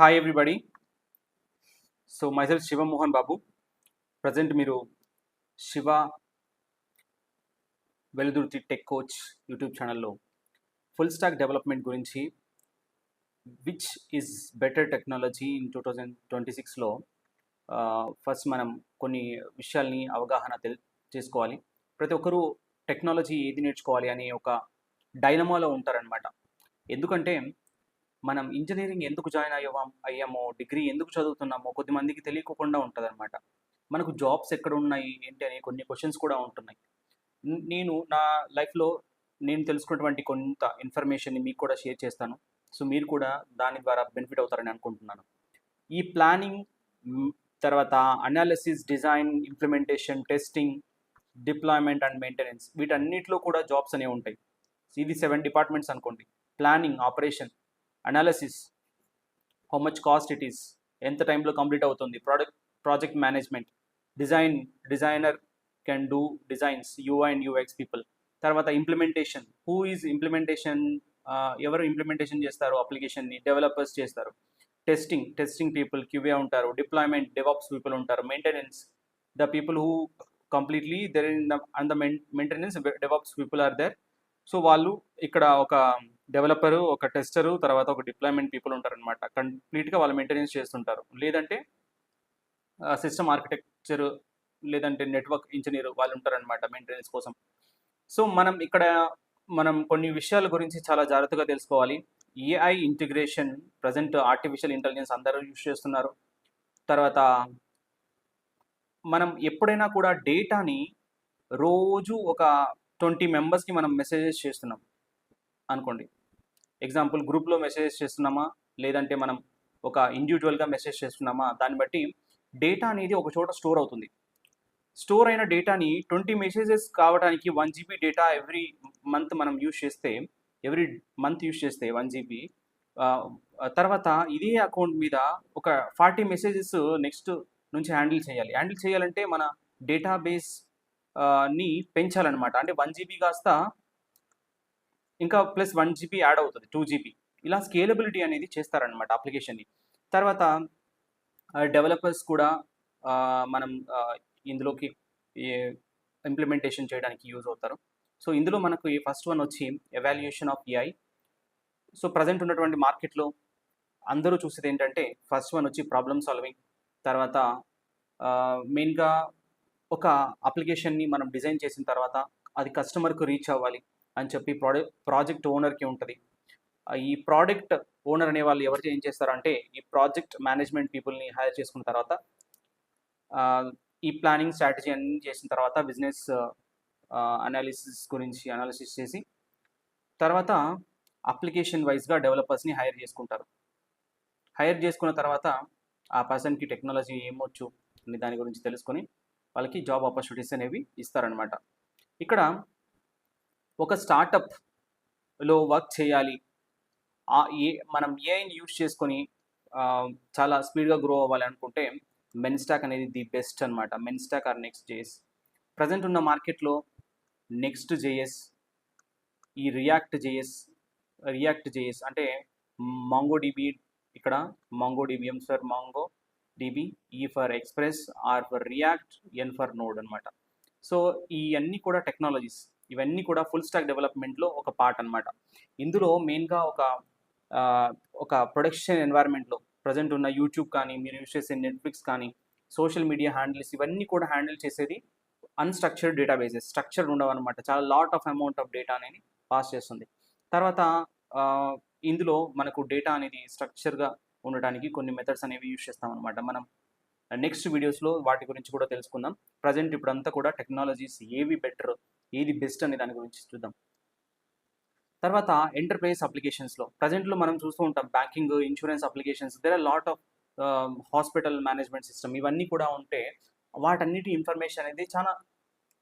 Hi everybody. So myself Shiva Mohan Babu. Present మీరు Shiva Veldurthi tech coach YouTube ఛానల్లో full stack development గురించి which is better technology in 2026లో first మనం కొన్ని విషయాల్ని అవగాహన చేసుకోవాలి. ప్రతి ఒక్కరూ టెక్నాలజీ ఏది నేర్చుకోవాలి అనే ఒక డైలమాలో ఉంటారనమాట. ఎందుకంటే మనం ఇంజనీరింగ్ ఎందుకు జాయిన్ అయ్యామో, డిగ్రీ ఎందుకు చదువుతున్నామో కొద్దిమందికి తెలియకుండా ఉంటుందన్నమాట. మనకు జాబ్స్ ఎక్కడ ఉన్నాయి ఏంటి అనే కొన్ని క్వశ్చన్స్ కూడా ఉంటున్నాయి. నేను నా లైఫ్లో నేను తెలుసుకున్నటువంటి కొంత ఇన్ఫర్మేషన్ని మీకు కూడా షేర్ చేస్తాను. సో మీరు కూడా దాని ద్వారా బెనిఫిట్ అవుతారని అనుకుంటున్నాను. ఈ ప్లానింగ్, తర్వాత analysis, design, implementation, testing, deployment and maintenance, వీటన్నిటిలో కూడా జాబ్స్ అనేవి ఉంటాయి. ఇది 7 డిపార్ట్మెంట్స్ అనుకోండి. Planning, operation, analysis, how much cost it is, ఎంత టైంలో కంప్లీట్ అవుతుంది, project management, designer can do designs, UI and UX people. తర్వాత ఇంప్లిమెంటేషన్, హూ ఈజ్ ఇంప్లిమెంటేషన్, ఎవరు ఇంప్లిమెంటేషన్ చేస్తారు అప్లికేషన్ని, డెవలపర్స్ చేస్తారు. టెస్టింగ్ పీపుల్, క్యూఏ ఉంటారు. డిప్లాయ్మెంట్, డెవాప్స్ పీపుల్ ఉంటారు. Maintenance, the people who completely there in the and the maintenance DevOps people are there. So వాళ్ళు ఇక్కడ ఒక developer, ఒక టెస్టరు, తర్వాత ఒక డిప్లాయ్మెంట్ పీపుల్ ఉంటారనమాట. కంప్లీట్గా వాళ్ళు మెయింటెనెన్స్ చేస్తుంటారు. లేదంటే సిస్టమ్ ఆర్కిటెక్చర్, లేదంటే నెట్వర్క్ ఇంజనీర్ వాళ్ళు ఉంటారనమాట మెయింటెనెన్స్ కోసం. సో మనం కొన్ని విషయాల గురించి చాలా జాగ్రత్తగా తెలుసుకోవాలి. AI integration, present artificial intelligence అందరూ యూజ్ చేస్తున్నారు. తర్వాత మనం ఎప్పుడైనా కూడా డేటాని రోజు ఒక 20 మెంబర్స్కి మనం మెసేజెస్ చేస్తున్నాం అనుకోండి. ఎగ్జాంపుల్, గ్రూప్లో మెసేజెస్ చేస్తున్నామా, లేదంటే మనం ఒక ఇండివిజువల్గా మెసేజ్ చేస్తున్నామా, దాన్ని బట్టి డేటా అనేది ఒక చోట స్టోర్ అవుతుంది. స్టోర్ అయిన డేటాని 20 మెసేజెస్ కావడానికి 1 GB డేటా ఎవ్రీ మంత్ మనం ఎవ్రీ మంత్ యూజ్ చేస్తే 1 GB, తర్వాత ఇదే అకౌంట్ మీద ఒక 40 మెసేజెస్ నెక్స్ట్ నుంచి హ్యాండిల్ చేయాలంటే మన డేటాబేస్ ని పెంచాలన్నమాట. అంటే 1 GB కాస్త ఇంకా ప్లస్ 1 GB యాడ్ అవుతుంది, 2 GB. ఇలా స్కేలబిలిటీ అనేది చేస్తారనమాట అప్లికేషన్ని. తర్వాత డెవలపర్స్ కూడా మనం ఇందులోకి ఇంప్లిమెంటేషన్ చేయడానికి యూజ్ అవుతారు. సో ఇందులో మనకు ఈ ఫస్ట్ వన్ వచ్చి evaluation of AI. So present ఉన్నటువంటి మార్కెట్లో అందరూ చూసేది ఏంటంటే ఫస్ట్ వన్ వచ్చి ప్రాబ్లమ్ సాల్వింగ్. తర్వాత మెయిన్గా ఒక అప్లికేషన్ని మనం డిజైన్ చేసిన తర్వాత అది కస్టమర్కు రీచ్ అవ్వాలి అని చెప్పి ప్రాజెక్ట్ ఓనర్కి ఉంటుంది. ఈ ప్రోడక్ట్ ఓనర్ అనే వాళ్ళు ఎవరు ఏం చేస్తారంటే ఈ ప్రాజెక్ట్ మేనేజ్మెంట్ పీపుల్ని హైర్ చేసుకున్న తర్వాత ఈ ప్లానింగ్ స్ట్రాటజీ అన్ని చేసిన తర్వాత బిజినెస్ అనాలిసిస్ చేసి తర్వాత అప్లికేషన్ వైజ్గా డెవలపర్స్ని హైర్ చేసుకుంటారు. హైర్ చేసుకున్న తర్వాత ఆ పర్సన్కి టెక్నాలజీ ఏమొచ్చు అనే దాని గురించి తెలుసుకొని వాళ్ళకి జాబ్ ఆపర్చునిటీస్ అనేవి ఇస్తారనమాట. ఇక్కడ ఒక స్టార్టప్లో వర్క్ చేయాలి, మనం ఏఐని యూజ్ చేసుకొని చాలా స్పీడ్గా గ్రో అవ్వాలి అనుకుంటే మెన్స్టాక్ అనేది ది బెస్ట్ అనమాట. MERN stack or next JS. Present ఉన్న మార్కెట్లో నెక్స్ట్ జేఎస్, ఈ రియాక్ట్ జేఎస్ అంటే మాంగో డిబి, ఇక్కడ Mongo DB M for Mongo DB, E for express, R for React, N for node అనమాట. సో ఇవన్నీ కూడా టెక్నాలజీస్, ఇవన్నీ కూడా ఫుల్ స్టాక్ డెవలప్మెంట్లో ఒక పార్ట్ అనమాట. ఇందులో మెయిన్గా ఒక ప్రొడక్షన్ ఎన్వైర్న్మెంట్లో ప్రజెంట్ ఉన్న యూట్యూబ్ కానీ, మీరు యూజ్ చేసే నెట్ఫ్లిక్స్ కానీ, సోషల్ మీడియా హ్యాండిల్స్, ఇవన్నీ కూడా హ్యాండిల్ చేసేది అన్స్ట్రక్చర్డ్ డేటాబేసెస్. స్ట్రక్చర్డ్ ఉండవు అనమాట. చాలా lot of amount of data అనేది పాస్ చేస్తుంది. తర్వాత ఇందులో మనకు డేటా అనేది స్ట్రక్చర్గా ఉండటానికి కొన్ని మెథడ్స్ అనేవి యూజ్ చేస్తాం అనమాట. మనం నెక్స్ట్ వీడియోస్లో వాటి గురించి కూడా తెలుసుకుందాం. ప్రజెంట్ ఇప్పుడంతా కూడా టెక్నాలజీస్ ఏవి బెటర్, ఏది బెస్ట్ అనే దాని గురించి చూద్దాం. తర్వాత ఎంటర్ప్రైజ్ అప్లికేషన్స్లో ప్రజెంట్లో మనం చూస్తూ ఉంటాం banking, insurance applications, there are lot of hospital management system, ఇవన్నీ కూడా ఉంటే వాటన్నిటి ఇన్ఫర్మేషన్ అనేది చాలా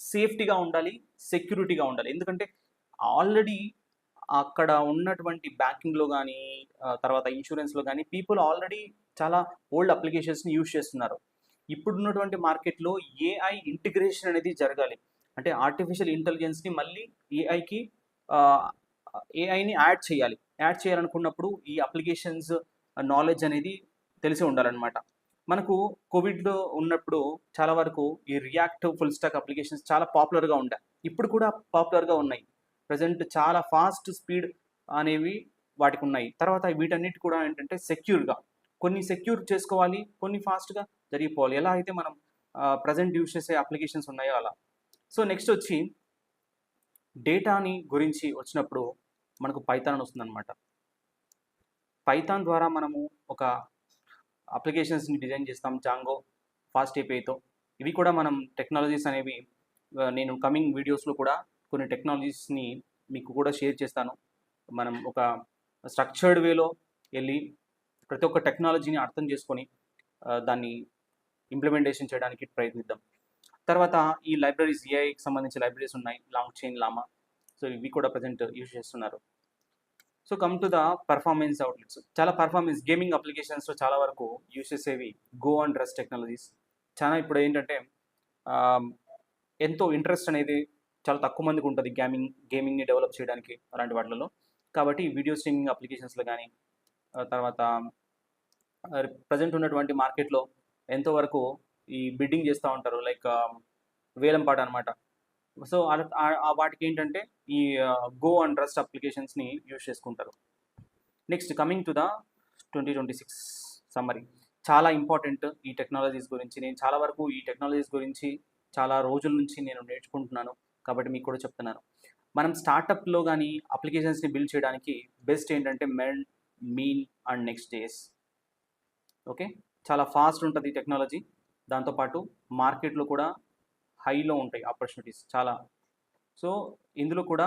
సేఫ్టీగా ఉండాలి, సెక్యూరిటీగా ఉండాలి. ఎందుకంటే ఆల్రెడీ అక్కడ ఉన్నటువంటి బ్యాంకింగ్లో కానీ, తర్వాత ఇన్సూరెన్స్లో కానీ పీపుల్ ఆల్రెడీ చాలా ఓల్డ్ అప్లికేషన్స్ని యూజ్ చేస్తున్నారు. ఇప్పుడున్నటువంటి మార్కెట్లో ఏఐ ఇంటిగ్రేషన్ అనేది జరగాలి. అంటే ఆర్టిఫిషియల్ ఇంటెలిజెన్స్ని మళ్ళీ ఏఐని యాడ్ చేయాలనుకున్నప్పుడు ఈ అప్లికేషన్స్ నాలెడ్జ్ అనేది తెలిసి ఉండాలన్నమాట. మనకు కోవిడ్‌లో ఉన్నప్పుడు చాలా వరకు ఈ రియాక్ట్, ఫుల్ స్టాక్ అప్లికేషన్స్ చాలా పాపులర్‌గా ఉండే. ఇప్పుడు కూడా పాపులర్‌గా ఉన్నాయి. ప్రెజెంట్ చాలా ఫాస్ట్ స్పీడ్ అనేవి వాటికున్నాయి. తర్వాత వీటన్నిటి కూడా ఏంటంటే సెక్యూర్‌గా కొన్ని సెక్యూర్ చేసుకోవాలి, కొన్ని ఫాస్ట్‌గా జరిగిపోవాలి. ఎలా అయితే మనం ప్రెజెంట్ యూజ్ చేసే అప్లికేషన్స్ ఉన్నాయో అలా. సో నెక్స్ట్ వచ్చి డేటాని గురించి వచ్చినప్పుడు మనకు పైథాన్ అని వస్తుందన్నమాట. పైథాన్ ద్వారా మనము ఒక అప్లికేషన్స్ని డిజైన్ చేస్తాం జాంగో, ఫాస్ట్ ఏపీఐతో. ఇవి కూడా మనం టెక్నాలజీస్ అనేవి నేను కమింగ్ వీడియోస్లో కూడా కొన్ని టెక్నాలజీస్ని మీకు కూడా షేర్ చేస్తాను. మనం ఒక స్ట్రక్చర్డ్ వేలో వెళ్ళి ప్రతి ఒక్క టెక్నాలజీని అర్థం చేసుకొని దాన్ని ఇంప్లిమెంటేషన్ చేయడానికి ప్రయత్నిద్దాం. తర్వాత ఈ లైబ్రరీస్ ఏఐకి సంబంధించిన లైబ్రరీస్ ఉన్నాయి, లాంగ్ చైన్, లామా. సో ఇవి కూడా ప్రజెంట్ యూజ్ చేస్తున్నారు. So come to the performance outlets. చాలా పర్ఫార్మెన్స్ గేమింగ్ అప్లికేషన్స్లో చాలా వరకు యూజ్ చేసేవి గో అండ్ రస్ట్ టెక్నాలజీస్. చాలా ఇప్పుడు ఏంటంటే ఎంతో ఇంట్రెస్ట్ అనేది చాలా తక్కువ మందికి ఉంటుంది గేమింగ్ని డెవలప్ చేయడానికి అలాంటి వాటిలలో. కాబట్టి వీడియో స్ట్రీమింగ్ అప్లికేషన్స్లో కానీ తర్వాత ప్రజెంట్ ఉన్నటువంటి మార్కెట్లో ఎంతో వరకు ఈ బిడ్డింగ్ చేస్తూ ఉంటారు, లైక్ వేలం పాట అనమాట. సో వాటికి ఏంటంటే ఈ గో అండ్ రస్ట్ అప్లికేషన్స్ని యూజ్ చేసుకుంటారు. Next coming to the 2026 summary. చాలా ఇంపార్టెంట్ ఈ టెక్నాలజీస్ గురించి. నేను చాలా వరకు ఈ టెక్నాలజీస్ గురించి చాలా రోజుల నుంచి నేను నేర్చుకుంటున్నాను, కాబట్టి మీకు కూడా చెప్తున్నాను. మనం స్టార్టప్లో కానీ అప్లికేషన్స్ని బిల్డ్ చేయడానికి బెస్ట్ ఏంటంటే mean and next days. Okay, చాలా ఫాస్ట్ ఉంటుంది ఈ టెక్నాలజీ. దాంతోపాటు మార్కెట్లో కూడా హైలో ఉంటాయి ఆపర్చునిటీస్ చాలా. సో ఇందులో కూడా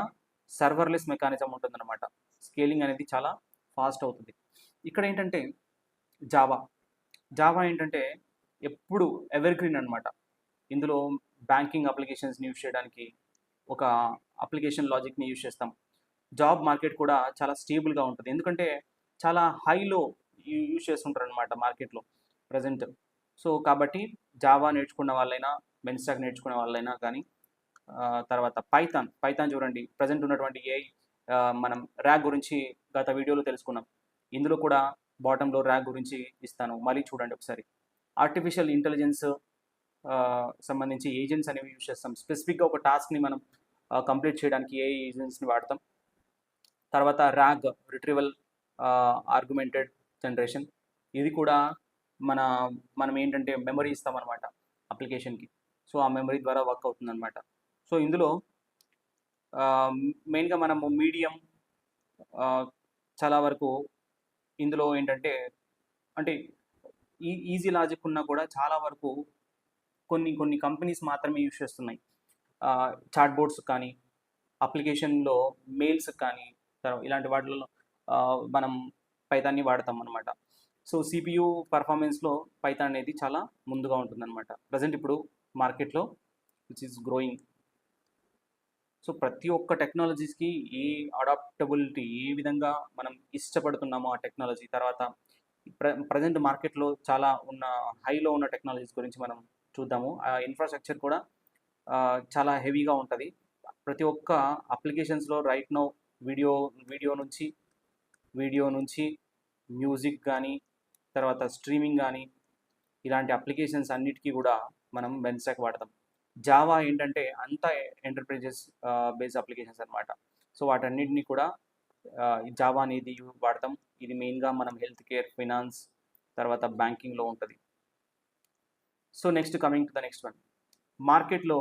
సర్వర్లెస్ మెకానిజం ఉంటుందన్నమాట. స్కేలింగ్ అనేది చాలా ఫాస్ట్ అవుతుంది. ఇక్కడ ఏంటంటే జావా ఏంటంటే ఎప్పుడు ఎవర్ గ్రీన్ అనమాట. ఇందులో బ్యాంకింగ్ అప్లికేషన్స్ని యూజ్ చేయడానికి ఒక అప్లికేషన్ లాజిక్ని యూజ్ చేస్తాం. జాబ్ మార్కెట్ కూడా చాలా స్టేబుల్గా ఉంటుంది, ఎందుకంటే చాలా హైలో యూజ్ చేస్తుంటారు అనమాట మార్కెట్లో ప్రజెంట్. సో కాబట్టి జావా నేర్చుకున్న వాళ్ళైనా, మెన్స్టాక్ నేర్చుకునే వాళ్ళైనా కానీ, తర్వాత పైథాన్ చూడండి, ప్రజెంట్ ఉన్నటువంటి ఏఐ మనం ర్యాగ్ గురించి గత వీడియోలో తెలుసుకున్నాం. ఇందులో కూడా బాటంలో ర్యాగ్ గురించి ఇస్తాను, మళ్ళీ చూడండి ఒకసారి. ఆర్టిఫిషియల్ ఇంటెలిజెన్స్ సంబంధించి ఏజెంట్స్ అనేవి యూజ్ చేస్తాం. స్పెసిఫిక్గా ఒక టాస్క్ని మనం కంప్లీట్ చేయడానికి ఏఐ ఏజెంట్స్ని వాడతాం. తర్వాత ర్యాగ్, రిట్రీవల్ ఆర్గ్యుమెంటెడ్ జనరేషన్. ఇది కూడా మనం ఏంటంటే మెమరీ ఇస్తామన్నమాట అప్లికేషన్కి. సో ఆ మెమరీ ద్వారా వర్క్ అవుతుందన్నమాట. సో ఇందులో మెయిన్గా మనము మీడియం చాలా వరకు ఇందులో ఏంటంటే అంటే ఈజీ లాజిక్ ఉన్నా కూడా చాలా వరకు కొన్ని కంపెనీస్ మాత్రమే యూజ్ చేస్తున్నాయి. చాట్ బోర్డ్స్ కానీ, అప్లికేషన్లో మెయిల్స్ కానీ, ఇలాంటి వాటిలో మనం పైథాన్ని వాడతాం అనమాట. సో సిపియు పర్ఫార్మెన్స్లో పైథాన్ అనేది చాలా ముందుగా ఉంటుందన్నమాట ప్రజెంట్ ఇప్పుడు మార్కెట్లో, విచ్ ఈస్ గ్రోయింగ్. సో ప్రతి ఒక్క టెక్నాలజీస్కి ఏ అడాప్టబిలిటీ, ఏ విధంగా మనం ఇష్టపడుతున్నామో ఆ టెక్నాలజీ. తర్వాత ప్రజెంట్ మార్కెట్లో చాలా హైలో ఉన్న టెక్నాలజీస్ గురించి మనం చూద్దాము. ఆ ఇన్ఫ్రాస్ట్రక్చర్ కూడా చాలా హెవీగా ఉంటుంది. ప్రతి ఒక్క అప్లికేషన్స్లో రైట్ నౌ వీడియో నుంచి మ్యూజిక్ కానీ, తర్వాత స్ట్రీమింగ్ కానీ, ఇలాంటి అప్లికేషన్స్ అన్నిటికీ కూడా మనం మెన్స్టాక్ వాడతాం. జావా ఏంటంటే అంతా ఎంటర్ప్రైజెస్ బేస్ అప్లికేషన్స్ అనమాట. సో వాటన్నిటిని కూడా జావా అనేది వాడతాం. ఇది మెయిన్గా మనం హెల్త్ కేర్, ఫైనాన్స్, తర్వాత బ్యాంకింగ్లో ఉంటుంది. So next coming to the next one. మార్కెట్లో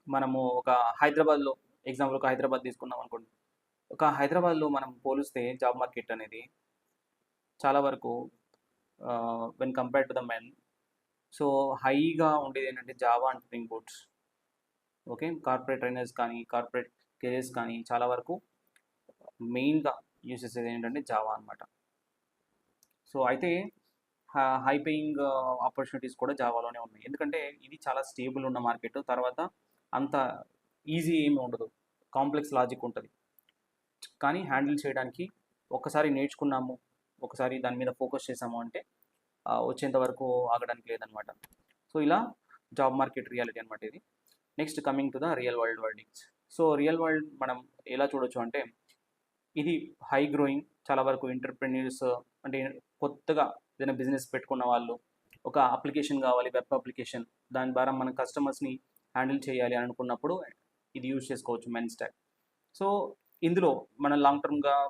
మనము ఒక హైదరాబాద్లో ఎగ్జాంపుల్ ఒక హైదరాబాద్ తీసుకున్నాం అనుకోండి. ఒక హైదరాబాద్లో మనం పోలిస్తే జాబ్ మార్కెట్ అనేది చాలా వరకు వెన్ కంపేర్డ్ టు ద మెన్, సో హైగా ఉండేది ఏంటంటే Java and spring boots. Okay, corporate trainers కానీ, కార్పొరేట్ కెరియర్స్ కానీ చాలా వరకు మెయిన్గా యూజ్ చేసేది ఏంటంటే జావా అనమాట. సో అయితే హై పేయింగ్ ఆపర్చునిటీస్ కూడా జావాలోనే ఉన్నాయి, ఎందుకంటే ఇది చాలా స్టేబుల్ ఉన్న మార్కెట్. తర్వాత అంత ఈజీ ఏమి ఉండదు, కాంప్లెక్స్ లాజిక్ ఉంటుంది, కానీ హ్యాండిల్ చేయడానికి ఒకసారి నేర్చుకున్నాము, ఒకసారి దాని మీద ఫోకస్ చేసాము అంటే వచ్చేంత వరకు ఆగడానికి లేదనమాట. సో ఇలా జాబ్ మార్కెట్ రియాలిటీ అనమాట ఇది. Next coming to the real world wordings. So real world మనం ఎలా చూడొచ్చు అంటే ఇది హై గ్రోయింగ్ చాలా వరకు ఎంటర్‌ప్రెన్యూర్స్ అంటే కొత్తగా ఏదైనా బిజినెస్ పెట్టుకున్న వాళ్ళు ఒక అప్లికేషన్ కావాలి, వెబ్ అప్లికేషన్. దాని ద్వారా మన కస్టమర్స్‌ని హ్యాండిల్ చేయాలి అని అనుకున్నప్పుడు ఇది యూజ్ చేసుకోవచ్చు మెన్ స్టాక్. సో, ఇందులో మనం లాంగ్ టర్మ్‌గా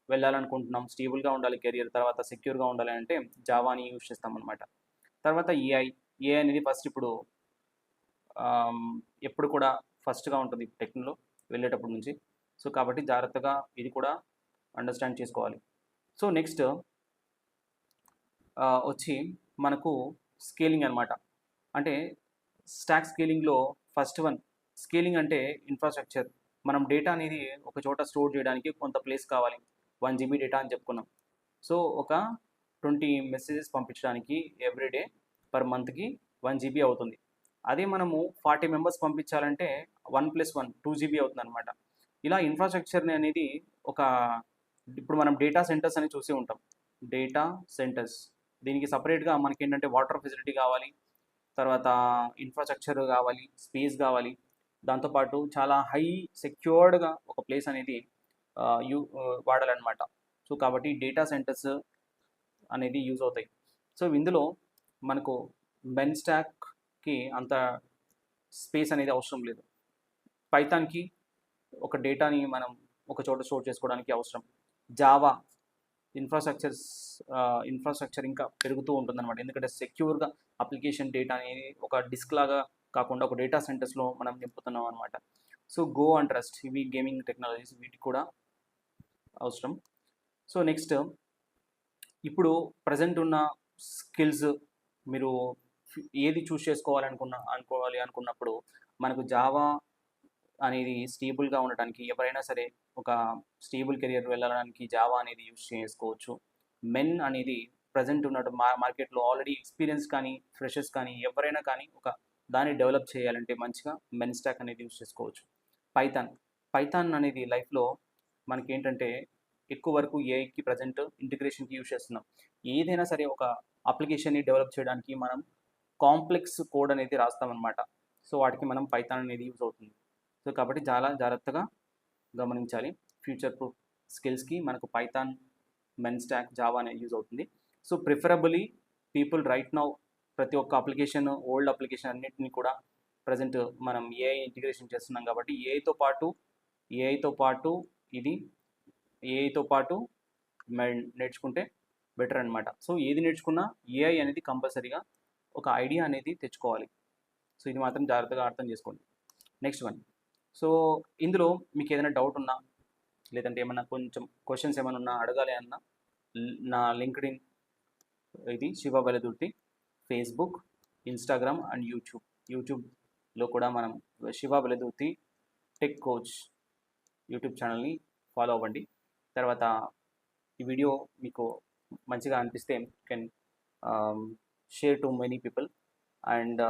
వెళ్ళాలనుకుంటున్నాం. స్టేబుల్‌గా ఉండాలి కెరియర్. తర్వాత సెక్యూర్‌గా ఉండాలి అంటే జావాని యూజ్ చేస్తామనమాట. తర్వాత ఏఐ. ఏఐ అనేది ఫస్ట్ ఇప్పుడు ఆహ్, ఎప్పుడు కూడా ఫస్ట్‌గా ఉంటుంది టెక్‌లో వెళ్ళేటప్పటి నుంచి. సో, కాబట్టి జాగ్రత్తగా ఇది కూడా అండర్‌స్టాండ్ చేసుకోవాలి. సో, నెక్స్ట్ వచ్చి మనకు స్కేలింగ్ అనమాట. అంటే స్టాక్ స్కేలింగ్‌లో ఫస్ట్ వన్ స్కేలింగ్ అంటే ఇన్‌ఫ్రాస్ట్రక్చర్. మనం డేటా అనేది ఒక చోట స్టోర్ చేయడానికి కొంత ప్లేస్ కావాలి. 1 జీబీ డేటా అని చెప్పుకున్నాం. సో, ఒక 20 మెసేజెస్ పంపించడానికి ఎవ్రీ డే పర్ మంత్‌కి 1 జీబీ అవుతుంది. అదే మనము 40 మెంబర్స్ పంపించాలంటే 1+1 2 జీబీ అవుతుందనమాట. ఇలా ఇన్‌ఫ్రాస్ట్రక్చర్‌ని అనేది ఒక ఇప్పుడు మనం డేటా సెంటర్స్ అని చూసి ఉంటాం. Data centres. దీనికి సెపరేట్‌గా మనకేంటంటే వాటర్ ఫెసిలిటీ కావాలి. తర్వాత ఇన్‌ఫ్రాస్ట్రక్చర్ కావాలి, స్పేస్ కావాలి. దాంతో పాటు చాలా హై సెక్యూర్డ్‌గా ఒక ప్లేస్ అనేది వాడాలనమాట. సో, కాబట్టి డేటా సెంటర్స్ అనేది యూజ్ అవుతాయి. సో, ఇందులో మనకు మెన్ స్టాక్‌కి అంత స్పేస్ అనేది అవసరం లేదు. పైథాన్‌కి ఒక డేటాని మనం ఒక చోట స్టోర్ చేసుకోవడానికి అవసరం. జావా ఇన్ఫ్రాస్ట్రక్చర్ ఇంకా పెరుగుతూ ఉంటుందన్నమాట. ఎందుకంటే సెక్యూర్‌గా అప్లికేషన్ డేటా అనేది ఒక డిస్క్ లాగా కాకుండా ఒక డేటా సెంటర్స్‌లో మనం నింపుతున్నాం అనమాట. సో, గో అండ్ రస్ట్ ఇవి గేమింగ్ టెక్నాలజీస్ వీటికి కూడా అవసరం. సో, నెక్స్ట్ ఇప్పుడు ప్రెజెంట్ ఉన్న స్కిల్స్ మీరు ఏది చూస్ అనుకోవాలి అనుకున్నప్పుడు మనకు జావా అనేది స్టేబుల్‌గా ఉండటానికి ఎవరైనా సరే ఒక స్టేబుల్ కెరియర్ వెళ్ళడానికి జావా అనేది యూజ్ చేసుకోవచ్చు. మెన్ అనేది ప్రెజెంట్ ఉన్న మార్కెట్‌లో ఆల్రెడీ ఎక్స్‌పీరియన్స్ కానీ, ఫ్రెషర్స్ కానీ ఎవరైనా కానీ ఒక దాన్ని డెవలప్ చేయాలంటే మంచిగా మెన్ స్టాక్ అనేది యూజ్ చేసుకోవచ్చు. పైథాన్. పైథాన్ అనేది లైఫ్‌లో మనకేంటంటే ఎక్కువ వరకు ఏఐకి ప్రెజెంట్ ఇంటిగ్రేషన్‌కి యూజ్ చేస్తున్నాం. ఏదైనా సరే ఒక అప్లికేషన్‌ని డెవలప్ చేయడానికి మనం కాంప్లెక్స్ కోడ్ అనేది రాస్తామనమాట. సో, వాటికి మనం పైథాన్ అనేది యూజ్ అవుతుంది. సో, కాబట్టి చాలా జాగ్రత్తగా గమనించాలి. ఫ్యూచర్ ప్రూఫ్ స్కిల్స్‌కి మనకు పైథాన్, మెన్ స్టాక్, జావా అనేది యూజ్ అవుతుంది. So, preferably people right now ప్రతి ఒక్క అప్లికేషన్, ఓల్డ్ అప్లికేషన్ అన్నిటిని కూడా ప్రెజెంట్ మనం ఏఐ ఇంటిగ్రేషన్ చేస్తున్నాం కాబట్టి ఏఐతో పాటు ఇది ఏఐతో పాటు నేర్చుకుంటే బెటర్ అనమాట. సో, ఏది నేర్చుకున్నా ఏఐ అనేది కంపల్సరీగా ఒక ఐడియా అనేది తెచ్చుకోవాలి. సో, ఇది మాత్రం జాగ్రత్తగా అర్థం చేసుకోండి. Next one. సో, ఇందులో మీకు ఏదైనా డౌట్ ఉన్నా, లేదంటే ఏమన్నా కొంచెం క్వెషన్స్ ఏమైనా ఉన్నా అడగాలి అన్నా నా లింక్డ్ఇన్ ఇది Shiva Veldurthi, Facebook, Instagram and YouTube. యూట్యూబ్‌లో కూడా మనం Shiva Veldurthi tech coach YouTube ఛానల్‌ని ఫాలో అవ్వండి. తర్వాత ఈ వీడియో మీకు మంచిగా అనిపిస్తే can share to many people and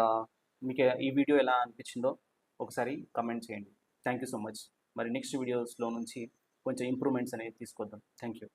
మీకు ఈ వీడియో ఎలా అనిపించిందో ఒకసారి కమెంట్ చేయండి. Thank you so much. మరి నెక్స్ట్ వీడియోస్లో నుంచి కొంచెం ఇంప్రూవ్మెంట్స్ అనేవి తీసుకొద్దాం. Thank you.